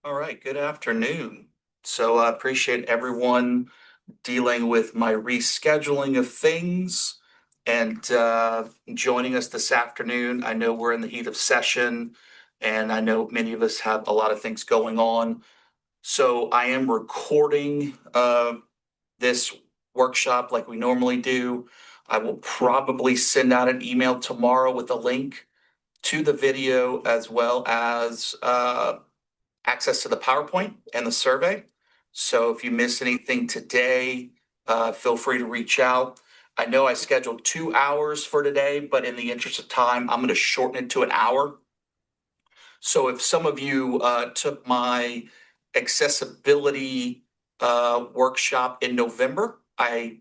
All right, good afternoon. So I appreciate everyone dealing with my rescheduling of things and joining us this afternoon. I know we're in the heat of session, and I know many of us have a lot of things going on. So I am recording this workshop like we normally do. I will probably send out an email tomorrow with a link to the video as well as access to the PowerPoint and the survey. So if you miss anything today, feel free to reach out. I know I scheduled 2 hours for today, but in the interest of time, I'm going to shorten it to an hour. So if some of you took my accessibility workshop in November, I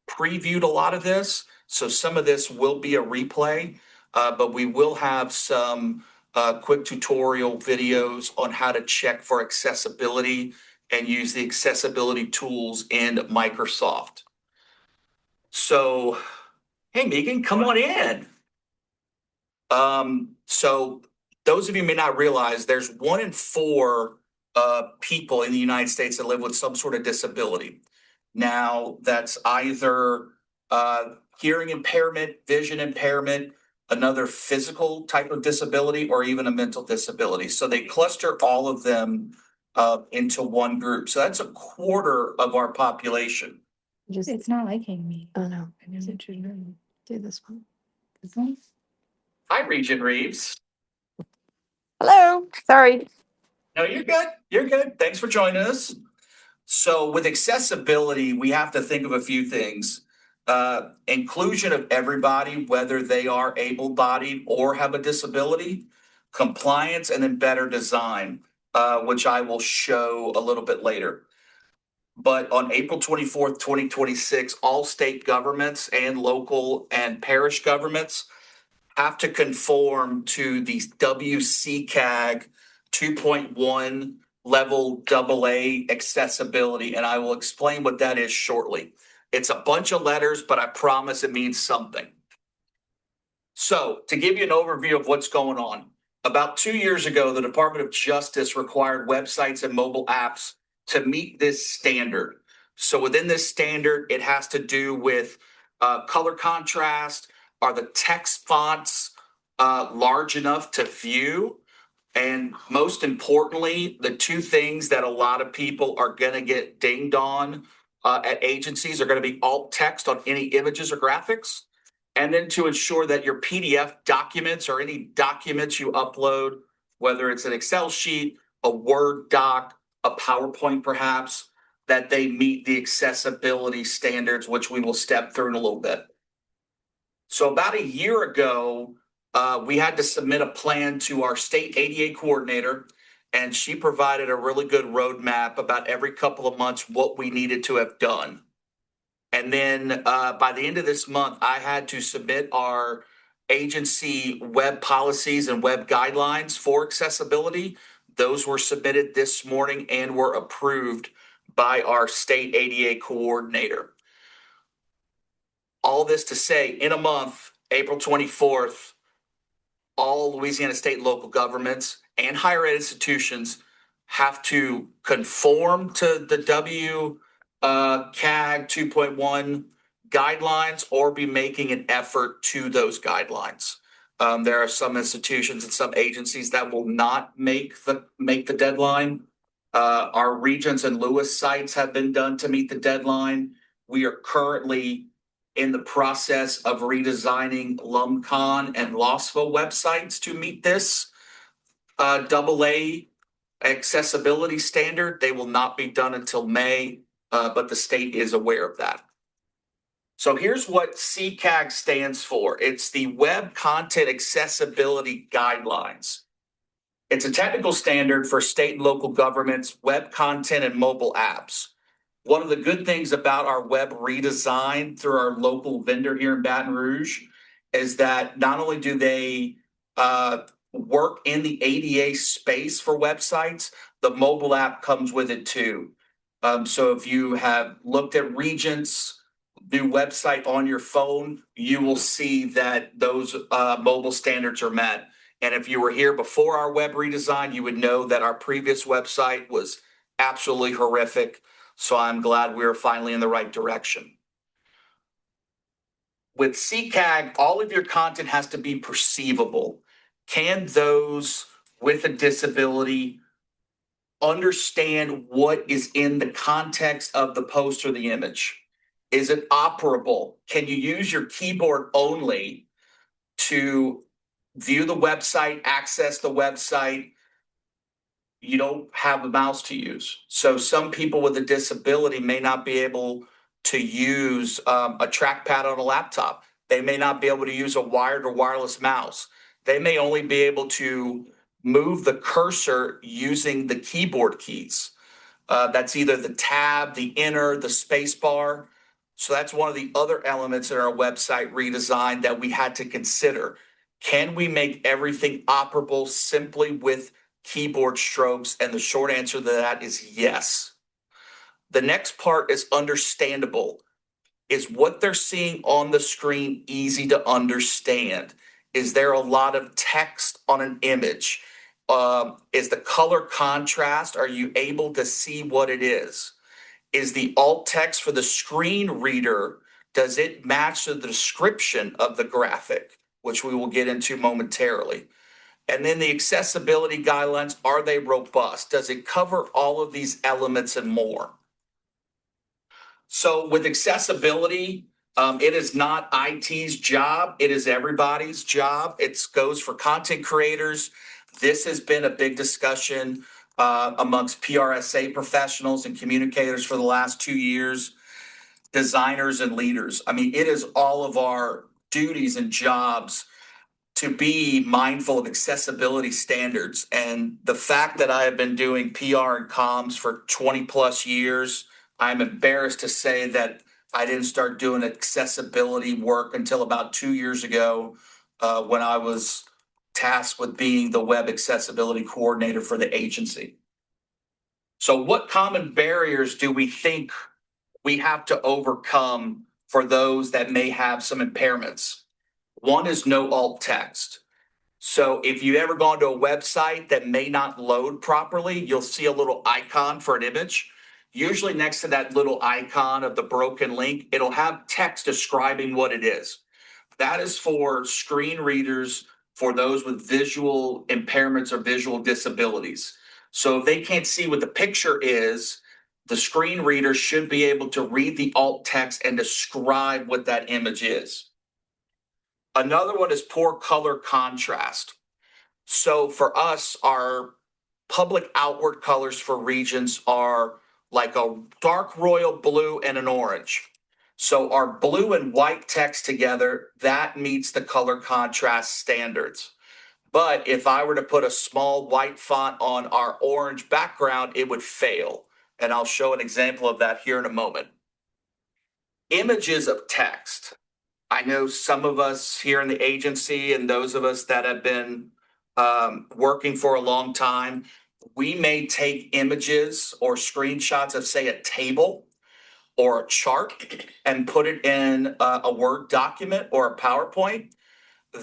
previewed a lot of this. So some of this will be a replay, but we will have some quick tutorial videos on how to check for accessibility and use the accessibility tools in Microsoft. So, hey, Megan, come on in. So those of you may not realize there's 1 in 4 people in the United States that live with some sort of disability. Now, that's either hearing impairment, vision impairment, another physical type of disability, or even a mental disability. So they cluster all of them into one group. So that's 1/4 of our population. It's not liking me. Oh, no. I guess it should really Do this one. This one? Hi, Regent Reeves. Hello. Sorry. No, you're good. You're good. Thanks for joining us. So with accessibility, we have to think of a few things. Inclusion of everybody, whether they are able-bodied or have a disability, compliance, and then better design, which I will show a little bit later. But on April 24th, 2026, all state governments and local and parish governments have to conform to the WCAG 2.1 level AA accessibility, and I will explain what that is shortly. It's a bunch of letters, but I promise it means something. So, to give you an overview of what's going on, about 2 years ago, the Department of Justice required websites and mobile apps to meet this standard. So, within this standard, it has to do with color contrast. Are the text fonts large enough to view? And most importantly, the two things that a lot of people are going to get dinged on at agencies are going to be alt text on any images or graphics. And then to ensure that your PDF documents or any documents you upload, whether it's an Excel sheet, a Word doc, a PowerPoint perhaps, that they meet the accessibility standards, which we will step through in a little bit. So about a year ago, we had to submit a plan to our state ADA coordinator, and she provided a really good roadmap about every couple of months what we needed to have done. And then by the end of this month, I had to submit our agency web policies and web guidelines for accessibility. Those were submitted this morning and were approved by our state ADA coordinator. All this to say, in a month, April 24th, all Louisiana state and local governments and higher ed institutions have to conform to the CAG 2.1 guidelines or be making an effort to those guidelines. There are some institutions and some agencies that will not make the deadline. Our Regents and Lewis sites have been done to meet the deadline. We are currently in the process of redesigning LumCon and LOSFO websites to meet this AA accessibility standard. They will not be done until May, but the state is aware of that. So here's what CCAG stands for. It's the Web Content Accessibility Guidelines. It's a technical standard for state and local governments, web content, and mobile apps. One of the good things about our web redesign through our local vendor here in Baton Rouge is that not only do they work in the ADA space for websites, the mobile app comes with it too. So if you have looked at Regents' new website on your phone, you will see that those mobile standards are met. And if you were here before our web redesign, you would know that our previous website was absolutely horrific. So I'm glad we are finally in the right direction. With CCAG, all of your content has to be perceivable. Can those with a disability understand what is in the context of the post or the image? Is it operable? Can you use your keyboard only to view the website, access the website? You don't have a mouse to use. So some people with a disability may not be able to use a trackpad on a laptop. They may not be able to use a wired or wireless mouse. They may only be able to move the cursor using the keyboard keys. That's either the tab, the enter, the space bar. So that's one of the other elements in our website redesign that we had to consider. Can we make everything operable simply with keyboard strokes? And the short answer to that is yes. The next part is understandable. Is what they're seeing on the screen easy to understand? Is there a lot of text on an image? Is the color contrast? Are you able to see what it is? Is the alt text for the screen reader, does it match the description of the graphic, which we will get into momentarily? And then the accessibility guidelines, are they robust? Does it cover all of these elements and more? So with accessibility, it is not IT's job. It is everybody's job. It goes for content creators. This has been a big discussion amongst PRSA professionals and communicators for the last 2 years, designers and leaders. I mean, it is all of our duties and jobs to be mindful of accessibility standards. And the fact that I have been doing PR and comms for 20 plus years, I'm embarrassed to say that I didn't start doing accessibility work until about 2 years ago when I was tasked with being the web accessibility coordinator for the agency. So what common barriers do we think we have to overcome for those that may have some impairments? One is no alt text. So if you've ever gone to a website that may not load properly, you'll see a little icon for an image. Usually next to that little icon of the broken link, it'll have text describing what it is. That is for screen readers, for those with visual impairments or visual disabilities. So if they can't see what the picture is, the screen reader should be able to read the alt text and describe what that image is. Another one is poor color contrast. So for us, our public outward colors for regions are like a dark royal blue and an orange. So our blue and white text together, that meets the color contrast standards. But if I were to put a small white font on our orange background, it would fail. And I'll show an example of that here in a moment. Images of text. I know some of us here in the agency and those of us that have been working for a long time, we may take images or screenshots of, say, a table or a chart and put it in a Word document or a PowerPoint.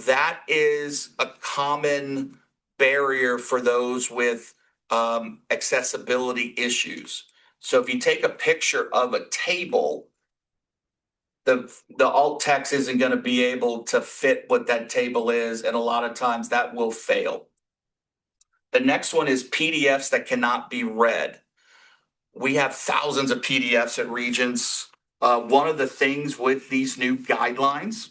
That is a common barrier for those with accessibility issues. So if you take a picture of a table, the alt text isn't going to be able to fit what that table is, and a lot of times that will fail. The next one is PDFs that cannot be read. We have thousands of PDFs at Regents. One of the things with these new guidelines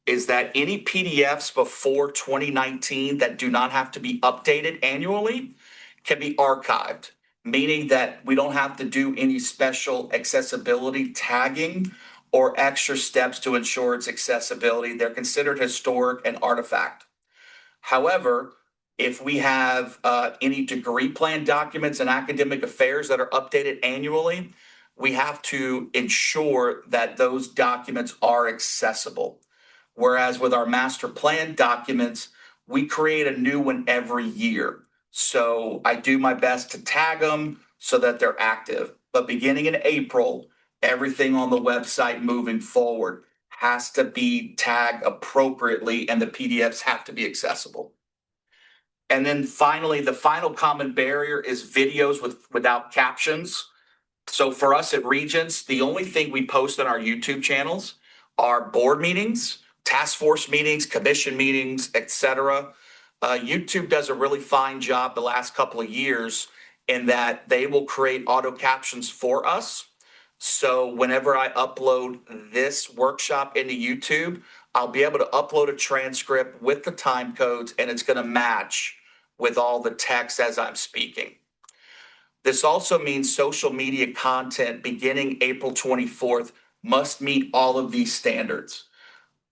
is that any PDFs before 2019 that do not have to be updated annually can be archived, meaning that we don't have to do any special accessibility tagging or extra steps to ensure its accessibility. They're considered historic and artifact. However, if we have any degree plan documents and academic affairs that are updated annually, we have to ensure that those documents are accessible. Whereas with our master plan documents, we create a new one every year. So I do my best to tag them so that they're active. But beginning in April, everything on the website moving forward has to be tagged appropriately and the PDFs have to be accessible. And then finally, the final common barrier is videos without captions. So for us at Regents, the only thing we post on our YouTube channels are board meetings, task force meetings, commission meetings, etc. YouTube does a really fine job the last couple of years in that they will create auto captions for us. So whenever I upload this workshop into YouTube, I'll be able to upload a transcript with the time codes and it's going to match with all the text as I'm speaking. This also means social media content beginning April 24th must meet all of these standards.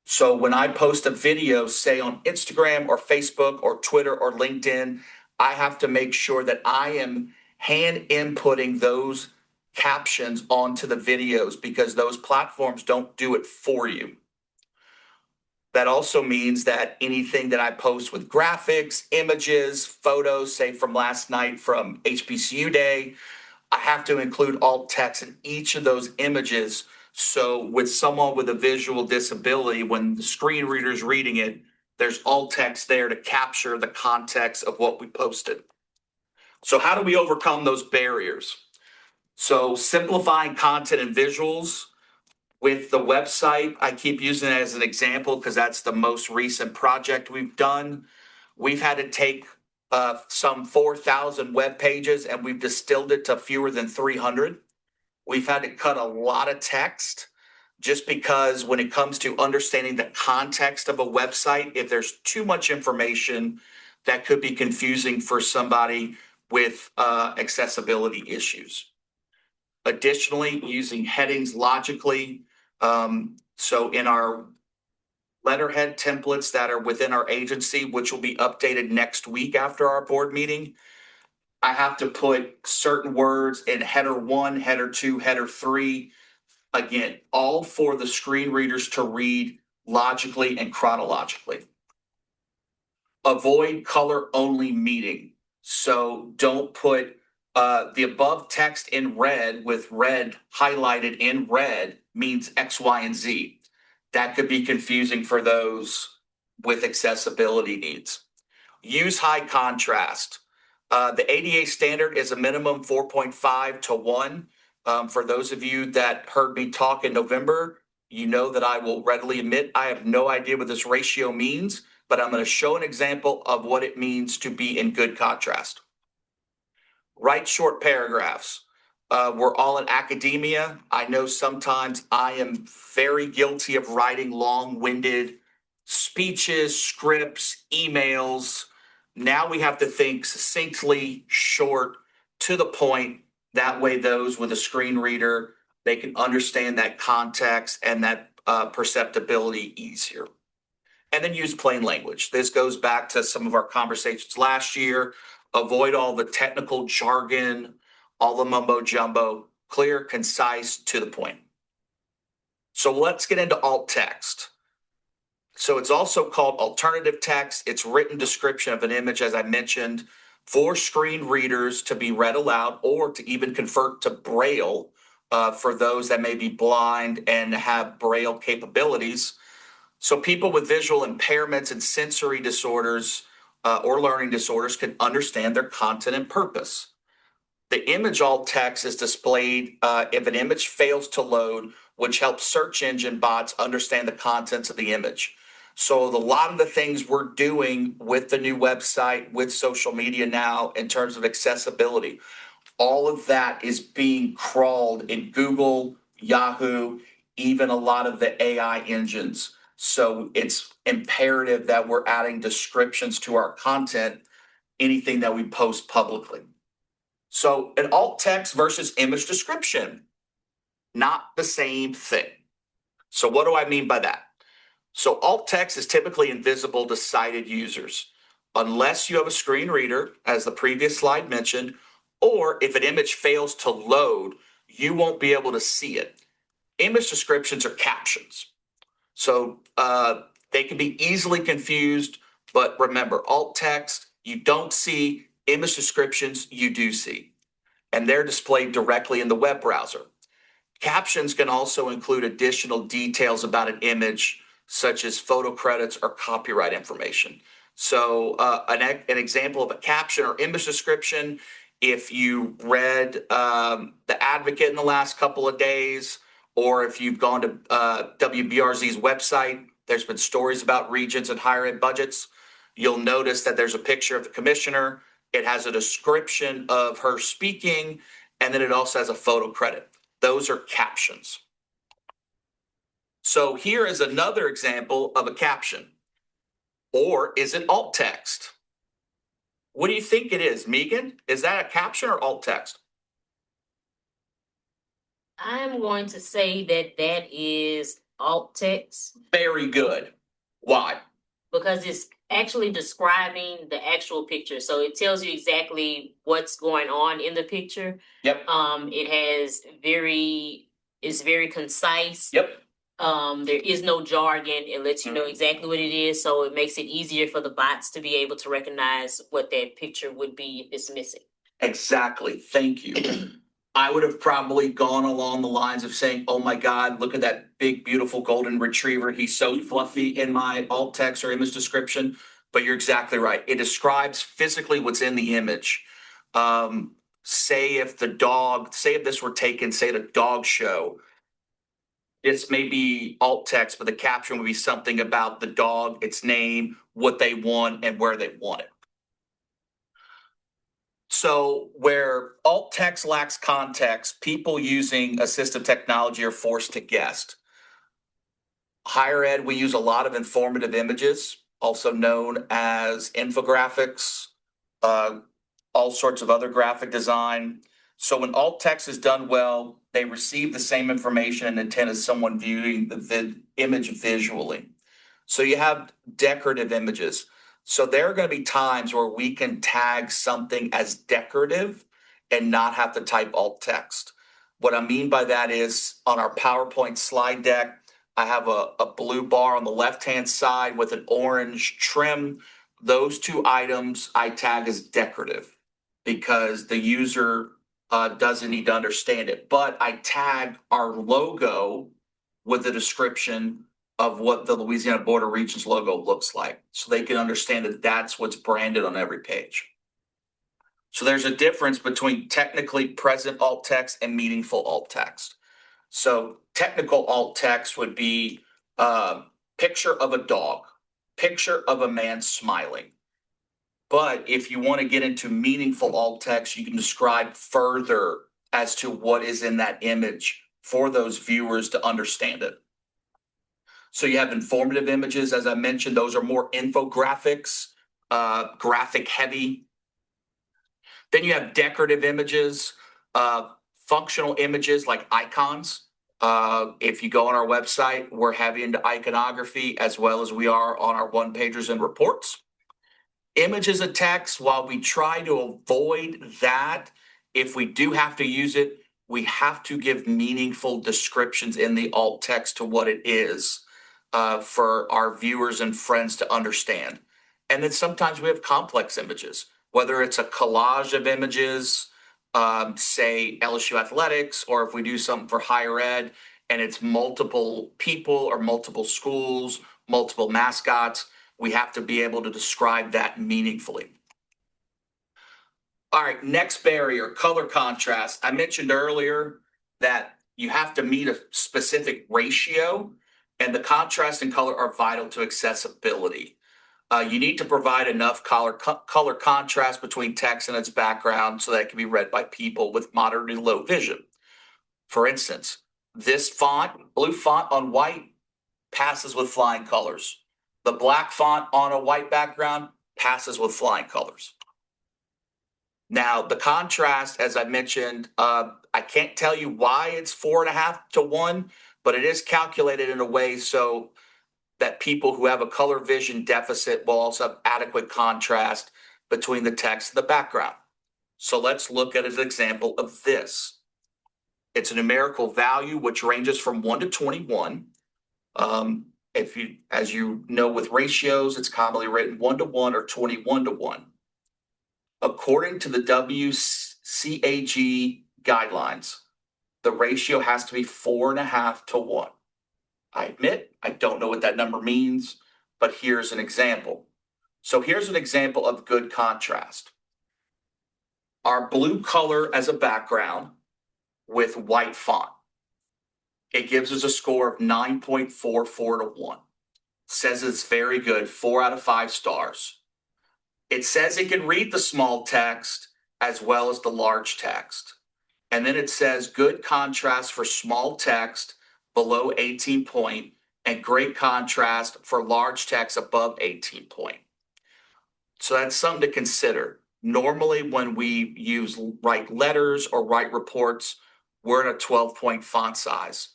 So when I post a video, say on Instagram or Facebook or Twitter or LinkedIn, I have to make sure that I am hand inputting those captions onto the videos because those platforms don't do it for you. That also means that anything that I post with graphics, images, photos, say from last night from HBCU Day, I have to include alt text in each of those images. So with someone with a visual disability, when the screen reader's reading it, there's alt text there to capture the context of what we posted. So how do we overcome those barriers? So simplifying content and visuals with the website, I keep using it as an example because that's the most recent project we've done. We've had to take some 4,000 web pages and we've distilled it to fewer than 300. We've had to cut a lot of text just because when it comes to understanding the context of a website, if there's too much information, that could be confusing for somebody with accessibility issues. Additionally, using headings logically. So in our letterhead templates that are within our agency, which will be updated next week after our board meeting, I have to put certain words in header 1, header 2, header 3. Again, all for the screen readers to read logically and chronologically. Avoid color only meaning. So don't put the above text in red with red highlighted in red means X, Y, and Z. That could be confusing for those with accessibility needs. Use high contrast. The ADA standard is a minimum 4.5 to 1. For those of you that heard me talk in November, you know that I will readily admit I have no idea what this ratio means, but I'm going to show an example of what it means to be in good contrast. Write short paragraphs. We're all in academia. I know sometimes I am very guilty of writing long-winded speeches, scripts, emails. Now we have to think succinctly, short, to the point. That way, those with a screen reader, they can understand that context and that perceptibility easier. And then use plain language. This goes back to some of our conversations last year. Avoid all the technical jargon, all the mumbo jumbo, clear, concise, to the point. So let's get into alt text. So it's also called alternative text. It's written description of an image, as I mentioned, for screen readers to be read aloud or to even convert to Braille for those that may be blind and have Braille capabilities. So people with visual impairments and sensory disorders or learning disorders can understand their content and purpose. The image alt text is displayed if an image fails to load, which helps search engine bots understand the contents of the image. So a lot of the things we're doing with the new website, with social media now in terms of accessibility, all of that is being crawled in Google, Yahoo, even a lot of the AI engines. So it's imperative that we're adding descriptions to our content, anything that we post publicly. So an alt text versus image description, not the same thing. So what do I mean by that? So alt text is typically invisible to sighted users, unless you have a screen reader, as the previous slide mentioned, or if an image fails to load, you won't be able to see it. Image descriptions are captions. So they can be easily confused, but remember, alt text, you don't see. Image descriptions, you do see. And they're displayed directly in the web browser. Captions can also include additional details about an image, such as photo credits or copyright information. So an example of a caption or image description, if you read The Advocate in the last couple of days, or if you've gone to WBRZ's website, there's been stories about regents and higher ed budgets. You'll notice that there's a picture of the commissioner. It has a description of her speaking, and then it also has a photo credit. Those are captions. So here is another example of a caption. Or is it alt text? What do you think it is, Megan? Is that a caption or alt text? I'm going to say that that is alt text Very good. Why? because it's actually describing the actual picture. So it tells you exactly what's going on in the picture. Yep. It's very concise. Yep. There is no jargon. It lets you know exactly what it is. So it makes it easier for the bots to be able to recognize what that picture would be if it's missing. Exactly. Thank you. I would have probably gone along the lines of saying, oh my God, look at that big, beautiful golden retriever. He's so fluffy in my alt text or image description. But you're exactly right. It describes physically what's in the image. Say if this were taken, say at a dog show, this may be alt text, but the caption would be something about the dog, its name, what they want, and where they want it. So where alt text lacks context, people using assistive technology are forced to guess. Higher ed, we use a lot of informative images, also known as infographics, all sorts of other graphic design. So when alt text is done well, they receive the same information and intent as someone viewing the image visually. So you have decorative images. So there are going to be times where we can tag something as decorative and not have to type alt text. What I mean by that is on our PowerPoint slide deck, I have a blue bar on the left-hand side with an orange trim. Those two items I tag as decorative because the user doesn't need to understand it. But I tag our logo with a description of what the Louisiana Board of Regents logo looks like, so they can understand that that's what's branded on every page. So there's a difference between technically present alt text and meaningful alt text. So technical alt text would be picture of a dog, picture of a man smiling. But if you want to get into meaningful alt text, you can describe further as to what is in that image for those viewers to understand it. So you have informative images, as I mentioned, those are more infographics, graphic heavy. Then you have decorative images, functional images like icons. If you go on our website, we're heavy into iconography as well as we are on our one-pagers and reports. Images of text, while we try to avoid that, if we do have to use it, we have to give meaningful descriptions in the alt text to what it is. For our viewers and friends to understand. And then sometimes we have complex images, whether it's a collage of images, say LSU athletics, or if we do something for higher ed and it's multiple people or multiple schools, multiple mascots, we have to be able to describe that meaningfully. All right, next barrier, color contrast. I mentioned earlier that you have to meet a specific ratio, and the contrast and color are vital to accessibility. You need to provide enough color contrast between text and its background so that it can be read by people with moderately low vision. For instance, this font, blue font on white, passes with flying colors. The black font on a white background passes with flying colors. Now, the contrast, as I mentioned, I can't tell you why it's 4.5 to 1, but it is calculated in a way so that people who have a color vision deficit will also have adequate contrast between the text and the background. So let's look at an example of this. It's a numerical value which ranges from 1 to 21. As you know, with ratios, it's commonly written 1 to 1 or 21 to 1. According to the WCAG guidelines, the ratio has to be 4.5 to 1. I admit I don't know what that number means, but here's an example. So here's an example of good contrast. Our blue color as a background with white font. It gives us a score of 9.44 to 1. Says it's very good, 4 out of 5 stars. It says it can read the small text as well as the large text. And then it says good contrast for small text below 18 point and great contrast for large text above 18 point. So that's something to consider. Normally, when we write letters or write reports, we're at a 12-point font size.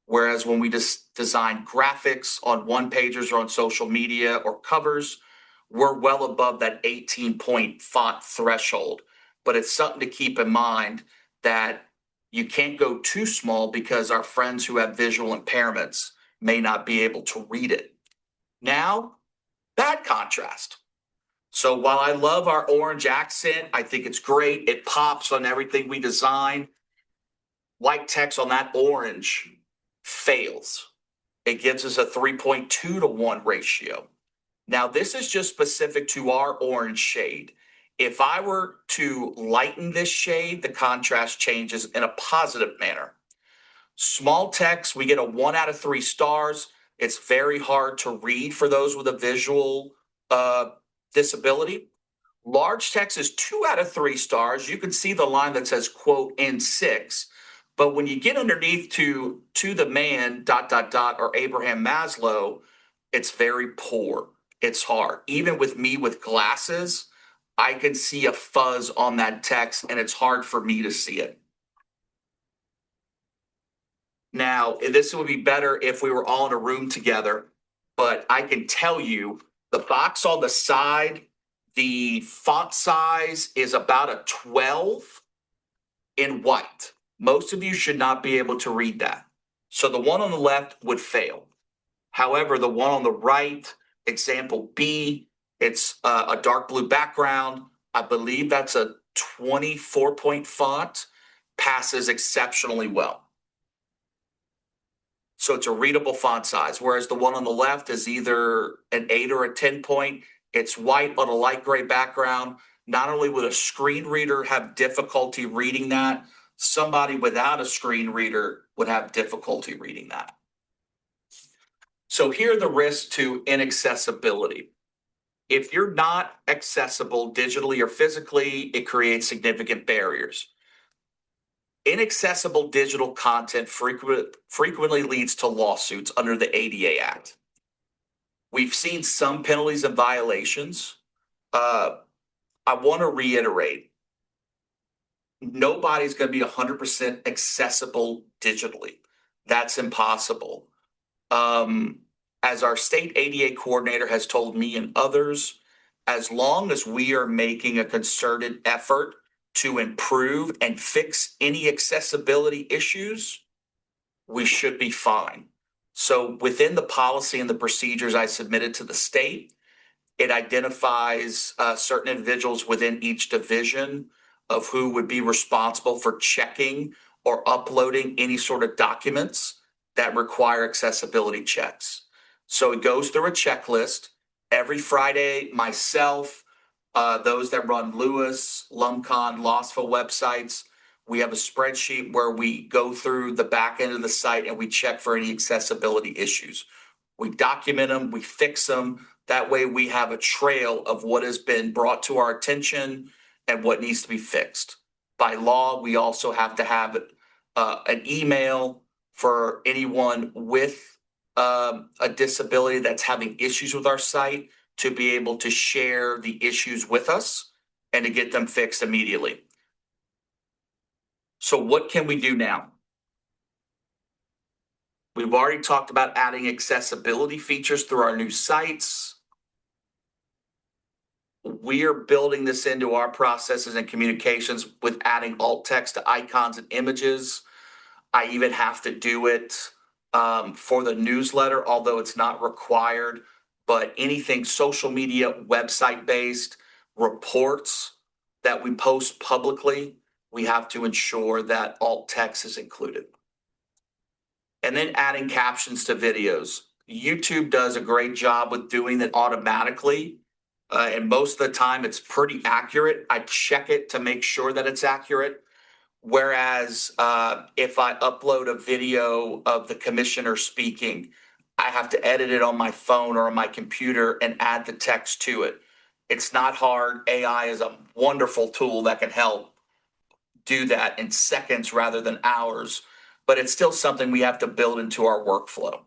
Whereas when we just design graphics on one pagers or on social media or covers, we're well above that 18-point font threshold. But it's something to keep in mind that you can't go too small because our friends who have visual impairments may not be able to read it. Now, bad contrast. So while I love our orange accent, I think it's great. It pops on everything we design. White text on that orange fails. It gives us a 3.2 to 1 ratio. Now, this is just specific to our orange shade. If I were to lighten this shade, the contrast changes in a positive manner. Small text, we get a 1 out of 3 stars. It's very hard to read for those with a visual disability. Large text is 2 out of 3 stars. You can see the line that says quote in 6. But when you get underneath to the man, ... or Abraham Maslow, it's very poor. It's hard. Even with me with glasses, I can see a fuzz on that text and it's hard for me to see it. Now, this would be better if we were all in a room together, but I can tell you the box on the side, the font size is about a 12 in white. Most of you should not be able to read that. So the one on the left would fail. However, the one on the right, example B, it's a dark blue background. I believe that's a 24-point font, passes exceptionally well. So it's a readable font size, whereas the one on the left is either an 8 or a 10-point. It's white on a light gray background. Not only would a screen reader have difficulty reading that, somebody without a screen reader would have difficulty reading that. So here are the risks to inaccessibility. If you're not accessible digitally or physically, it creates significant barriers. Inaccessible digital content frequently leads to lawsuits under the ADA Act. We've seen some penalties and violations. I want to reiterate, nobody's going to be 100% accessible digitally. That's impossible. As our state ADA coordinator has told me and others, as long as we are making a concerted effort to improve and fix any accessibility issues, we should be fine. So within the policy and the procedures I submitted to the state, it identifies certain individuals within each division of who would be responsible for checking or uploading any sort of documents that require accessibility checks. So it goes through a checklist. Every Friday, myself, those that run Lewis, Lumcon, Lossville websites, we have a spreadsheet where we go through the back end of the site and we check for any accessibility issues. We document them, we fix them. That way we have a trail of what has been brought to our attention and what needs to be fixed. By law, we also have to have an email for anyone with a disability that's having issues with our site to be able to share the issues with us and to get them fixed immediately. So what can we do now? We've already talked about adding accessibility features through our new sites. We are building this into our processes and communications with adding alt text to icons and images. I even have to do it for the newsletter, although it's not required. But anything social media, website-based reports that we post publicly, we have to ensure that alt text is included. And then adding captions to videos. YouTube does a great job with doing that automatically. And most of the time it's pretty accurate. I check it to make sure that it's accurate. Whereas if I upload a video of the commissioner speaking, I have to edit it on my phone or on my computer and add the text to it. It's not hard. AI is a wonderful tool that can help do that in seconds rather than hours, but it's still something we have to build into our workflow.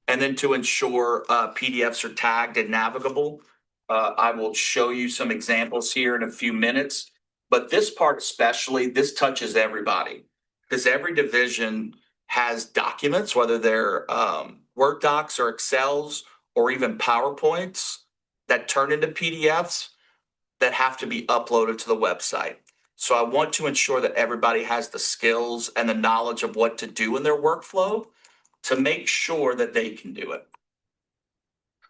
And then to ensure PDFs are tagged and navigable, I will show you some examples here in a few minutes. But this part especially, this touches everybody because every division has documents, whether they're Word docs or Excels or even PowerPoints that turn into PDFs that have to be uploaded to the website. So I want to ensure that everybody has the skills and the knowledge of what to do in their workflow to make sure that they can do it.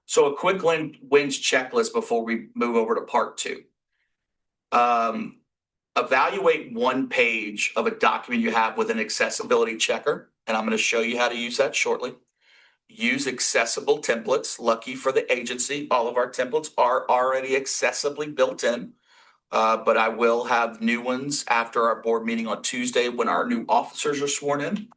So a quick wins checklist before we move over to part 2. Evaluate one page of a document you have with an accessibility checker, and I'm going to show you how to use that shortly. Use accessible templates. Lucky for the agency, all of our templates are already accessibly built in, but I will have new ones after our board meeting on Tuesday when our new officers are sworn in.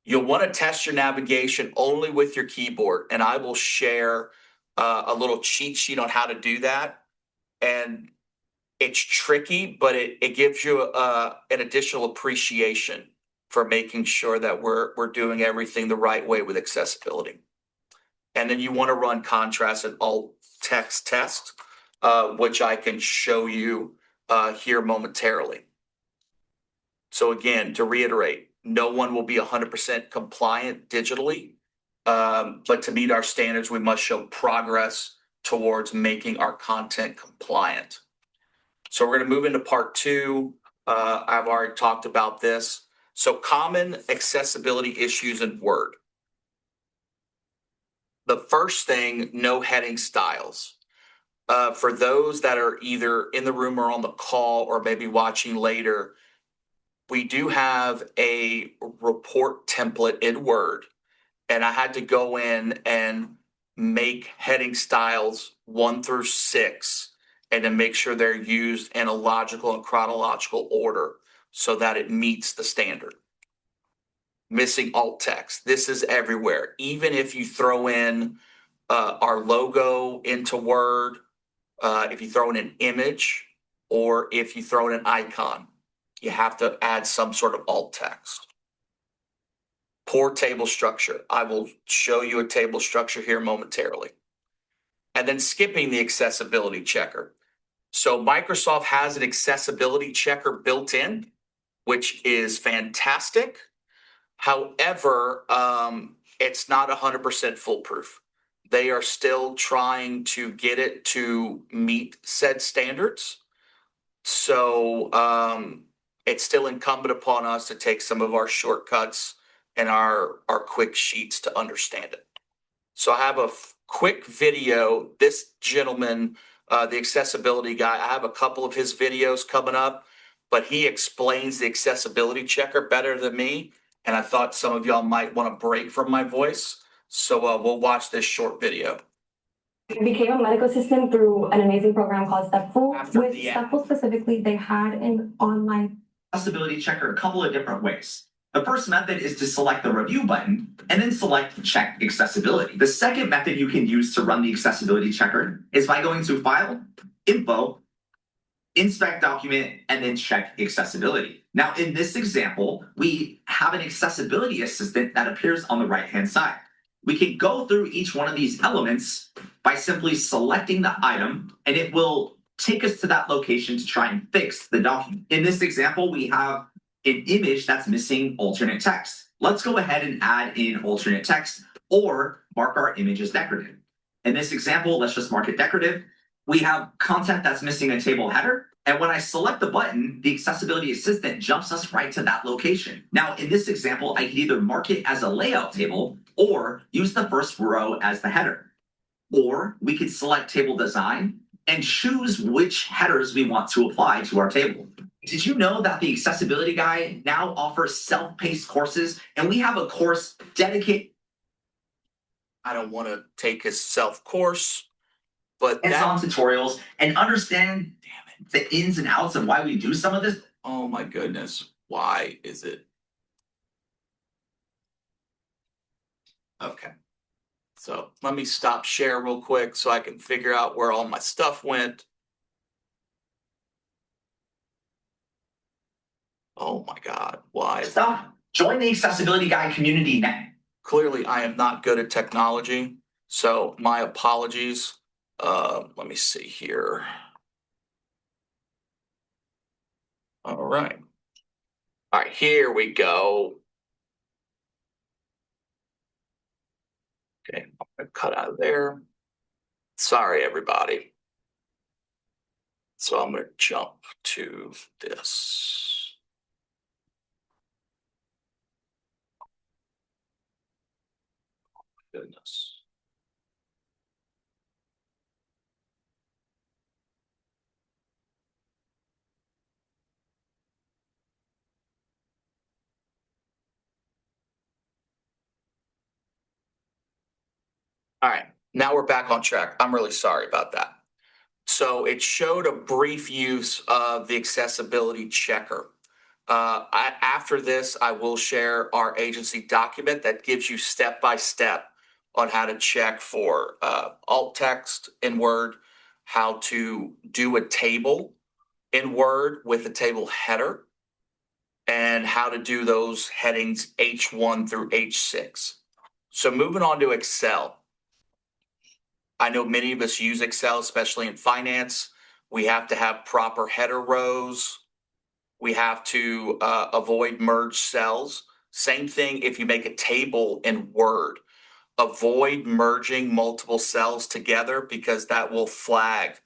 You'll want to test your navigation only with your keyboard, and I will share a little cheat sheet on how to do that. And it's tricky, but it gives you an additional appreciation for making sure that we're doing everything the right way with accessibility. And then you want to run contrast and alt text test, which I can show you here momentarily. So again, to reiterate, no one will be 100% compliant digitally, but to meet our standards, we must show progress towards making our content compliant. So we're going to move into part 2. I've already talked about this. So common accessibility issues in Word. The first thing, no heading styles. For those that are either in the room or on the call or maybe watching later, we do have a report template in Word, and I had to go in and make heading styles 1 through 6 and to make sure they're used in a logical and chronological order so that it meets the standard. Missing alt text. This is everywhere. Even if you throw in our logo into Word, if you throw in an image, or if you throw in an icon, you have to add some sort of alt text. Poor table structure. I will show you a table structure here momentarily. And then skipping the accessibility checker. So Microsoft has an accessibility checker built in, which is fantastic. However, it's not 100% foolproof. They are still trying to get it to meet said standards. So it's still incumbent upon us to take some of our shortcuts and our quick sheets to understand it. So I have a quick video. This gentleman, the accessibility guy, I have a couple of his videos coming up, but he explains the accessibility checker better than me. And I thought some of y'all might want to break from my voice. So we'll watch this short video. I became a medical assistant through an amazing program called Stepful. After With the ad. Stepful specifically, they had an online accessibility checker a couple of different ways. The first method is to select the review button and then select check accessibility. The second method you can use to run the accessibility checker is by going to File, Info, Inspect Document, and then check accessibility. Now, in this example, we have an accessibility assistant that appears on the right-hand side. We can go through each one of these elements by simply selecting the item, and it will take us to that location to try and fix the document. In this example, we have an image that's missing alternate text. Let's go ahead and add in alternate text or mark our image as decorative. In this example, let's just mark it decorative. We have content that's missing a table header. And when I select the button, the accessibility assistant jumps us right to that location. Now, in this example, I can either mark it as a layout table or use the first row as the header. Or we could select table design and choose which headers we want to apply to our table. Did you know that the accessibility guy now offers self-paced courses, and we have a course dedicated? I don't want to take his self course. But hands-on tutorials and understand the ins and outs of why we do some of this. oh my goodness, why is it? Okay. So let me stop share real quick so I can figure out where all my stuff went. Oh my God, why? Stuff. Join the Accessibility Guide community now. Clearly, I am not good at technology, so my apologies. Let me see here. All right. All right, here we go. Okay, I'm gonna cut out of there. Sorry, everybody. So I'm gonna jump to this. Goodness. All right, now we're back on track. I'm really sorry about that. So it showed a brief use of the accessibility checker. After this, I will share our agency document that gives you step-by-step on how to check for alt text in Word, how to do a table in Word with a table header, and how to do those headings H1 through H6. So moving on to Excel. I know many of us use Excel, especially in finance. We have to have proper header rows. We have to avoid merged cells. Same thing if you make a table in Word. Avoid merging multiple cells together because that will flag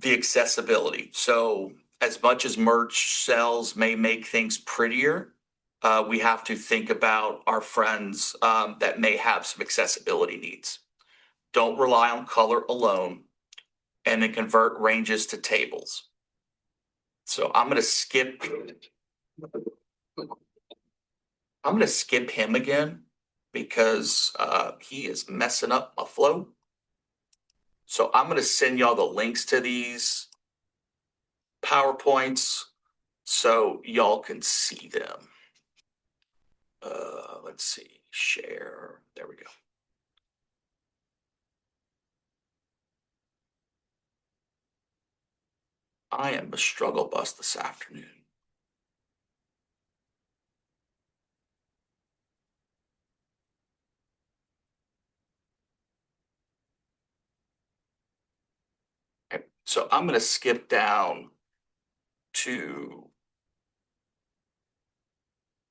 the accessibility. So as much as merged cells may make things prettier, we have to think about our friends that may have some accessibility needs. Don't rely on color alone, and then convert ranges to tables. So I'm going to skip him again because he is messing up my flow. So I'm going to send y'all the links to these PowerPoints so y'all can see them. Let's see, share. There we go. I am a struggle bus this afternoon. Okay, so I'm going to skip down to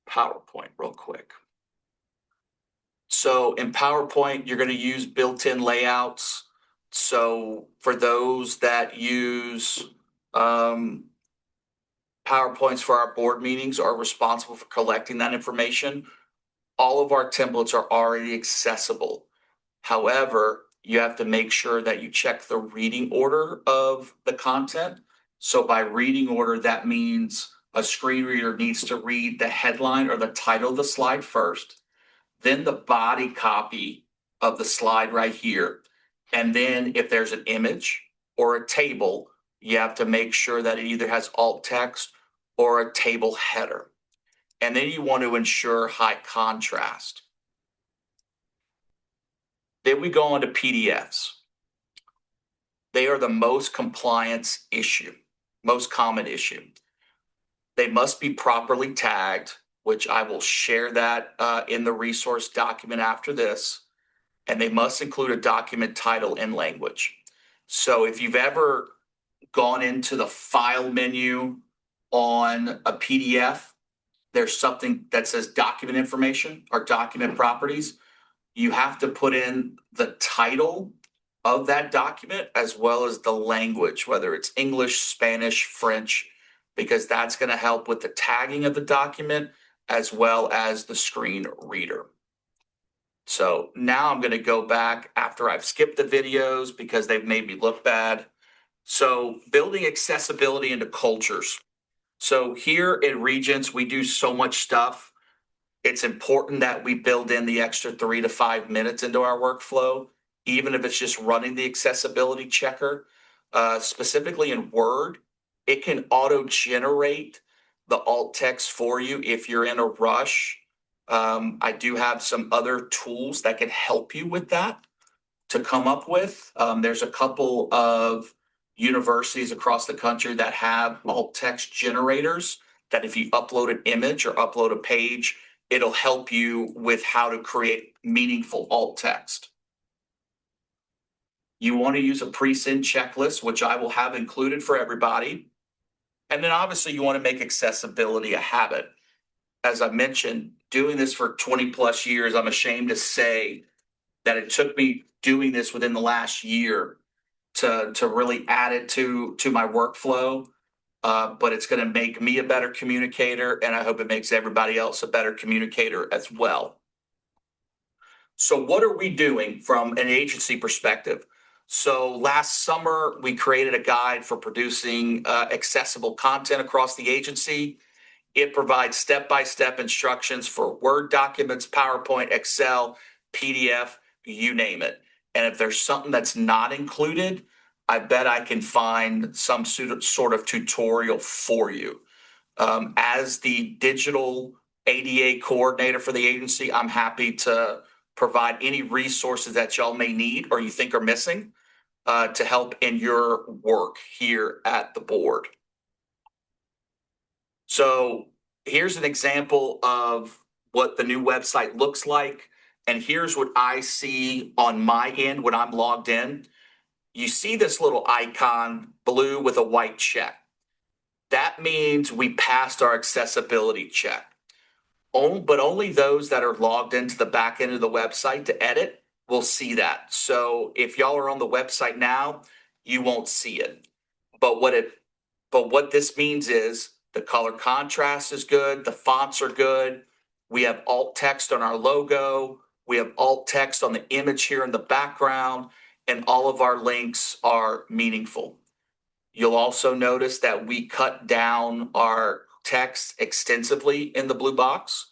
PowerPoint real quick. So in PowerPoint, you're going to use built-in layouts. So for those that use PowerPoints for our board meetings are responsible for collecting that information. All of our templates are already accessible. However, you have to make sure that you check the reading order of the content. So by reading order, that means a screen reader needs to read the headline or the title of the slide first, then the body copy of the slide right here. And then if there's an image or a table, you have to make sure that it either has alt text or a table header. And then you want to ensure high contrast. Then we go on to PDFs. They are the most compliance issue, most common issue. They must be properly tagged, which I will share that in the resource document after this. And they must include a document title and language. So if you've ever gone into the file menu on a PDF, there's something that says document information or document properties. You have to put in the title of that document as well as the language, whether it's English, Spanish, French, because that's going to help with the tagging of the document as well as the screen reader. So now I'm going to go back after I've skipped the videos because they've made me look bad. So building accessibility into cultures. So here at Regents, we do so much stuff. It's important that we build in the extra 3 to 5 minutes into our workflow. even if it's just running the accessibility checker, specifically in Word, it can auto generate the alt text for you if you're in a rush. I do have some other tools that can help you with that to come up with. There's a couple of universities across the country that have alt text generators that if you upload an image or upload a page, it'll help you with how to create meaningful alt text. You want to use a pre-send checklist, which I will have included for everybody. And then obviously you want to make accessibility a habit. As I mentioned, doing this for 20 plus years, I'm ashamed to say that it took me doing this within the last year to really add it to my workflow. But it's going to make me a better communicator, and I hope it makes everybody else a better communicator as well. So what are we doing from an agency perspective? So last summer, we created a guide for producing accessible content across the agency. It provides step-by-step instructions for Word documents, PowerPoint, Excel, PDF, you name it. And if there's something that's not included, I bet I can find some sort of tutorial for you. As the digital ADA coordinator for the agency, I'm happy to provide any resources that y'all may need or you think are missing to help in your work here at the board. So here's an example of what the new website looks like. And here's what I see on my end when I'm logged in. You see this little icon, blue with a white check. That means we passed our accessibility check. But only those that are logged into the back end of the website to edit will see that. So if y'all are on the website now, you won't see it. But what this means is the color contrast is good, the fonts are good. We have alt text on our logo. We have alt text on the image here in the background, and all of our links are meaningful. You'll also notice that we cut down our text extensively in the blue box,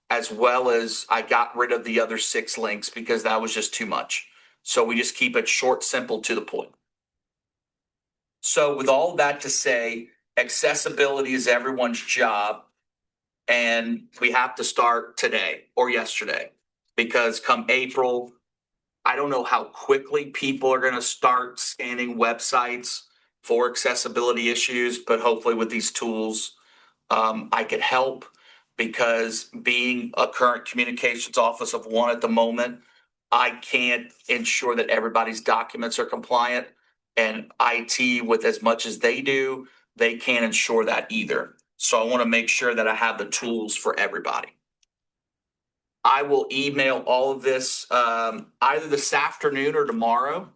as well as I got rid of the other 6 links because that was just too much. So we just keep it short, simple, to the point. So with all that to say, accessibility is everyone's job, and we have to start today or yesterday, because come April, I don't know how quickly people are going to start scanning websites for accessibility issues, but hopefully with these tools, I could help, because being a current communications office of one at the moment, I can't ensure that everybody's documents are compliant, and IT, with as much as they do, they can't ensure that either. So I want to make sure that I have the tools for everybody. I will email all of this either this afternoon or tomorrow.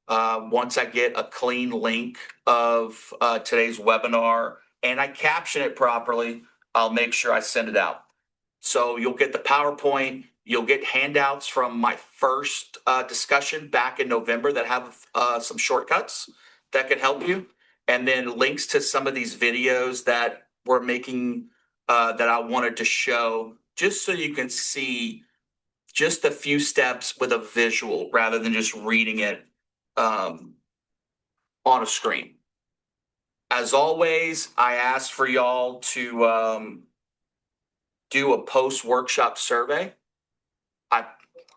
Once I get a clean link of today's webinar and I caption it properly, I'll make sure I send it out. So you'll get the PowerPoint, you'll get handouts from my first discussion back in November that have some shortcuts that can help you. And then links to some of these videos that we're making that I wanted to show, just so you can see just a few steps with a visual rather than just reading it on a screen. As always, I ask for y'all to do a post-workshop survey.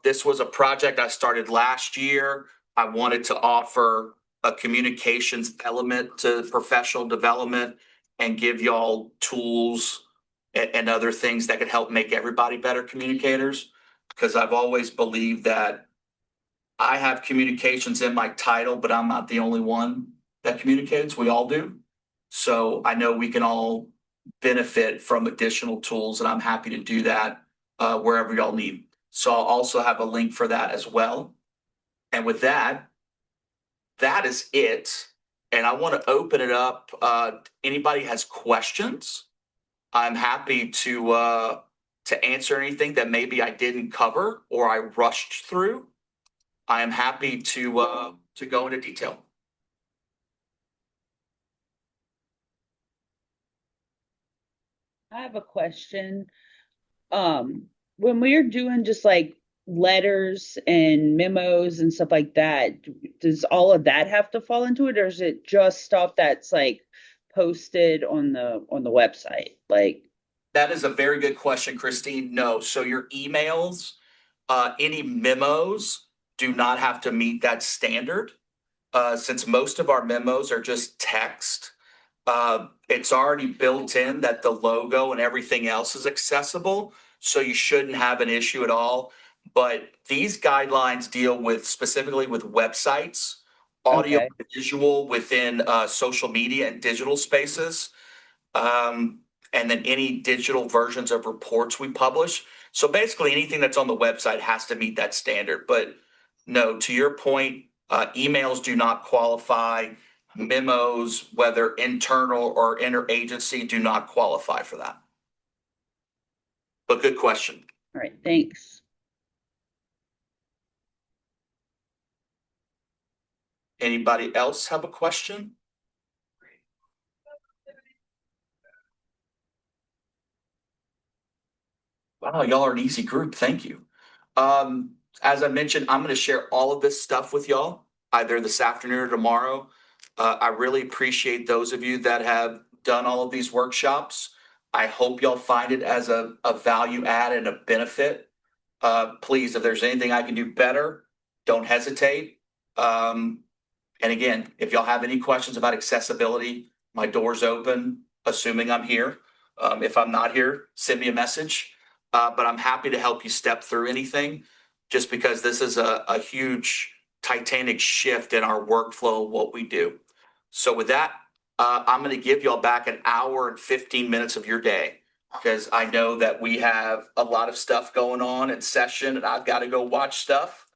This was a project I started last year. I wanted to offer a communications element to professional development and give y'all tools and other things that could help make everybody better communicators. Because I've always believed that I have communications in my title, but I'm not the only one that communicates. We all do. So I know we can all benefit from additional tools, and I'm happy to do that wherever y'all need. So I'll also have a link for that as well. And with that, that is it. And I want to open it up. Anybody has questions? I'm happy to answer anything that maybe I didn't cover or I rushed through. I am happy to go into detail. I have a question. When we're doing just like letters and memos and stuff like that, does all of that have to fall into it, or is it just stuff that's like posted on the website? Like, That is a very good question, Christine. No, so your emails, any memos do not have to meet that standard. Since most of our memos are just text, it's already built in that the logo and everything else is accessible. So you shouldn't have an issue at all. But these guidelines deal with specifically with websites, audio, okay, visual within social media and digital spaces, and then any digital versions of reports we publish. So basically, anything that's on the website has to meet that standard. But no, to your point, emails do not qualify. Memos, whether internal or interagency, do not qualify for that. But good question. all right, thanks. Anybody else have a question? Wow, y'all are an easy group. Thank you. As I mentioned, I'm going to share all of this stuff with y'all either this afternoon or tomorrow. I really appreciate those of you that have done all of these workshops. I hope y'all find it as a value add and a benefit. Please, if there's anything I can do better, don't hesitate. And again, if y'all have any questions about accessibility, my door's open, assuming I'm here. If I'm not here, send me a message. But I'm happy to help you step through anything, just because this is a huge titanic shift in our workflow of what we do. So with that, I'm going to give y'all back an hour and 15 minutes of your day, because I know that we have a lot of stuff going on in session and I've got to go watch stuff.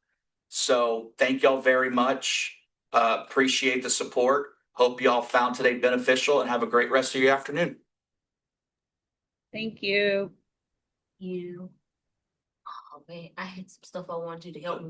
So thank y'all very much. Appreciate the support. Hope y'all found today beneficial and have a great rest of your afternoon. Thank you. You. Oh man, I had some stuff I wanted you to help me